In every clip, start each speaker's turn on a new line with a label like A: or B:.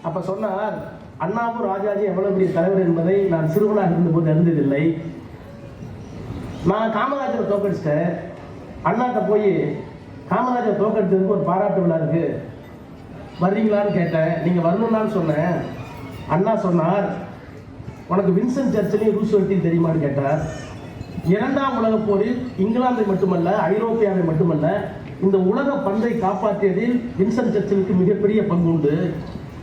A: அப்ப சொன்னார், அண்ணாவும் ராஜாஜி எவ்வளவு பெரிய தலைவர் என்பதை நான் சிறுவனாக இருந்தபோது அறிந்ததில்லை. நான் காமராஜரை தோக்கடிச்சிட்டேன். அண்ணாட்ட போய் காமராஜரை தோக்கடிச்சதுக்கு ஒரு பாராட்டு விழா இருக்கு, வர்றீங்களான்னு கேட்டேன். நீங்க வரணும்னான்னு சொன்னேன். அண்ணா சொன்னார், உனக்கு வின்சென்ட் சர்ச்சிலையும் ரூஸ்வெல்ட்டையும் தெரியுமான்னு கேட்டார். இரண்டாம் உலகப் போரில் இங்கிலாந்தை மட்டுமல்ல, ஐரோப்பியாவை மட்டுமல்ல, இந்த உலக பந்தை காப்பாற்றியதில் வின்சென்ட் சர்ச்சிலுக்கு மிகப்பெரிய பங்கு உண்டு.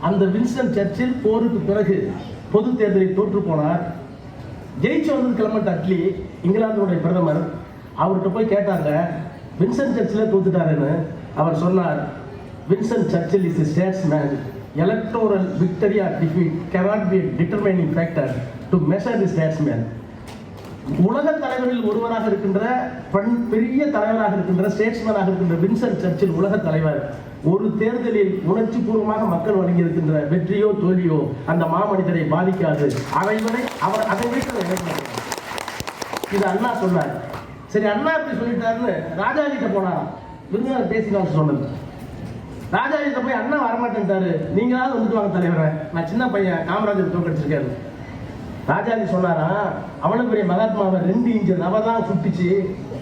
A: அந்த வின்ஸ்டன் சர்ச்சில் போருக்கு பிறகு பொது தேர்தலில் தோற்று போனார். ஜெயிச்சு வந்தது கிளமெண்ட் அட்லி, இங்கிலாந்துடைய பிரதமர். அவர்கிட்ட போய் கேட்டாங்க, வின்ஸ்டன் சர்ச்சில் தோத்துட்டாருன்னு. அவர் சொன்னார், Winston Churchill is a statesman. Electoral victory or defeat cannot be a determining factor to measure the statesman. உலக தலைவரில் ஒருவராக இருக்கின்ற பெரிய தலைவராக இருக்கின்ற ஸ்டேட்ஸ்மேனாக இருக்கின்ற வின்ஸ்டன் சர்ச்சில் உலக தலைவர். ஒரு தேர்தலில் உணர்ச்சி பூர்வமாக மக்கள் வழங்கி இருக்கின்ற வெற்றியோ தோல்வியோ அந்த மாமனிதரை பாதிக்காது. அவர் அதை இது அண்ணா சொன்னார். சரி, அண்ணா இப்படி சொல்லிட்டாருன்னு ராஜாஜிட்ட போனாராம். விருந்தினர் பேசினார் சொன்னது. ராஜாஜிட்ட போய் அண்ணா வரமாட்டேன்ட்டாரு, நீங்களாவது வந்துட்டு வாங்க தலைவரை, நான் சின்ன பையன், காமராஜர் தோக்கடிச்சிருக்காரு. ராஜாஜி சொன்னாரா, அவ்வளவு பெரிய மகாத்மாவை 2 இன்ச்சு ரவை தான் சுட்டுச்சு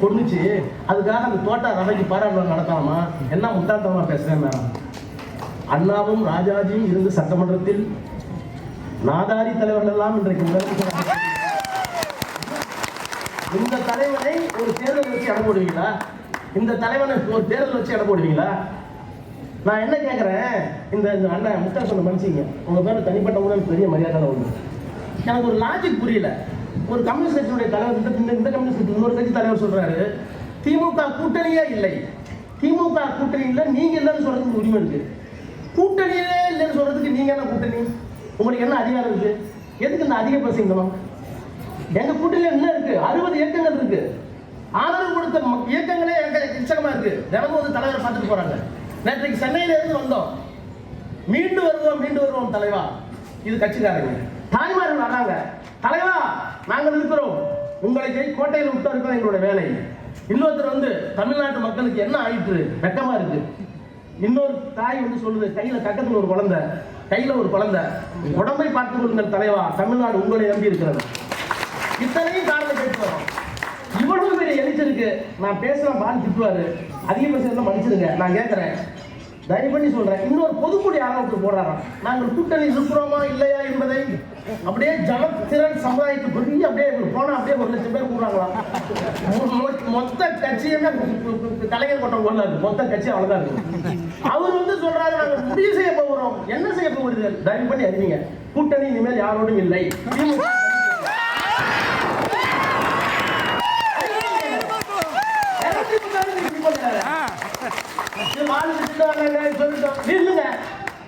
A: கொண்டுச்சு, அதுக்காக அந்த தோட்டா ரவைக்கு பாராட்டு நடத்தலாமா? என்ன முட்டாள்தனமா பேசுறேன். அண்ணாவும் ராஜாஜியும் இருந்து சட்டமன்றத்தில் நாதாரி தலைவர்கள் எல்லாம் இன்றைக்கு இந்த தலைவனை ஒரு தேர்தல் வச்சு இட போடுவீங்களா? இந்த தலைவனை ஒரு தேர்தல் வச்சு இட போடுவீங்களா? நான் என்ன கேட்கிறேன், இந்த அண்ணன் முட்டாள் சொன்ன மனுஷங்க உங்க பேர தனிப்பட்ட உடல் பெரிய மரியாதை உண்டு. எனக்கு ஒரு லாஜிக் புரியல. ஒரு கம்யூனிஸ்ட் கட்சியுடைய தலைவர், இந்த கம்யூனிஸ்ட் கட்சி இன்னொரு கட்சி தலைவர் சொல்றாரு, திமுக கூட்டணியே இல்லை, திமுக கூட்டணி இல்லை, நீங்க இல்லைன்னு சொல்றதுக்கு உரிமை இருக்கு. கூட்டணியே இல்லைன்னு சொல்றதுக்கு நீங்க என்ன கூட்டணி? உங்களுக்கு என்ன அதிகாரம் இருக்கு? எதுக்கு இந்த அதிக பிரசங்கம்? எங்க கூட்டணியில என்ன இருக்கு? 60 இயக்கங்கள் இருக்கு. ஆதரவு கொடுத்த இயக்கங்களே எச்சகமா இருக்கு. தினமும் வந்து தலைவரை பார்த்துட்டு போறாங்க. நேற்றைக்கு சென்னையில இருந்து வந்தோம், மீண்டு வருவோம் தலைவா. இது கட்சிக்காரங்க. தாய்மார்கள் வராங்க, தலைவா நாங்கள் இருக்கிறோம், உங்களை கோட்டையில் விட்டு இருக்கிறோம், எங்களோட வேலை. இன்னொருத்தர் வந்து தமிழ்நாட்டு மக்களுக்கு என்ன ஆயிற்று, வெக்கமா இருக்கு. இன்னொரு தாய் வந்து சொல்லுது, கக்கத்துல ஒரு குழந்தை, உடம்பை பார்த்துக் கொள்ளுங்கள் தலைவா, தமிழ்நாடு உங்களை நம்பி இருக்கிறது. இத்தனையும் காரணம் கேட்டு வரோம். இவ்வளவு பெரிய எழுச்சிருக்கு. நான் பேசலாம், பால் திட்டுவாரு, அதிக பேசுறதுல மன்னிச்சிருங்க. நான் கேட்கிறேன், தயவு பண்ணி சொல்றேன், இன்னொரு பொதுக்குடி ஆரம்பித்து போடுறாராம், நாங்கள் கூட்டணி இருக்கிறோமா இல்லையா என்பதை அப்படியே ஜனத்திறன் சமுதாயத்து பெரிய அப்படியே போனா அப்படியே 1 லட்சம் பேர் கூடுறாங்களாம். மொத்த கட்சியுமே கலைஞர் கொண்டம் கொள்ளாது, மொத்த கட்சி அவ்வளவுதான் இருக்கு. அவர் வந்து சொல்றாரு, நாங்கள் முடிவு செய்ய போகிறோம். என்ன செய்ய போகிறீர்கள்? தயவு பண்ணி அறிவிங்க, கூட்டணி இனிமேல் யாரோடும் இல்லை.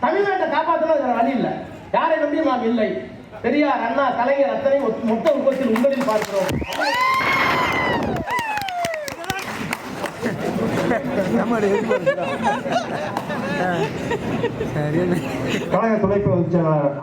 A: தமிழ்நாட்டை காப்பாற்றணும் வழி இல்லை. யாரை நம்பியும் நாம் இல்லை. பெரியார், அண்ணா, கலைஞர் அத்தனை மொத்த உற்பத்தியில் உங்களில் பார்க்கிறோம். கழக துணை பொதுச் செயலாளர்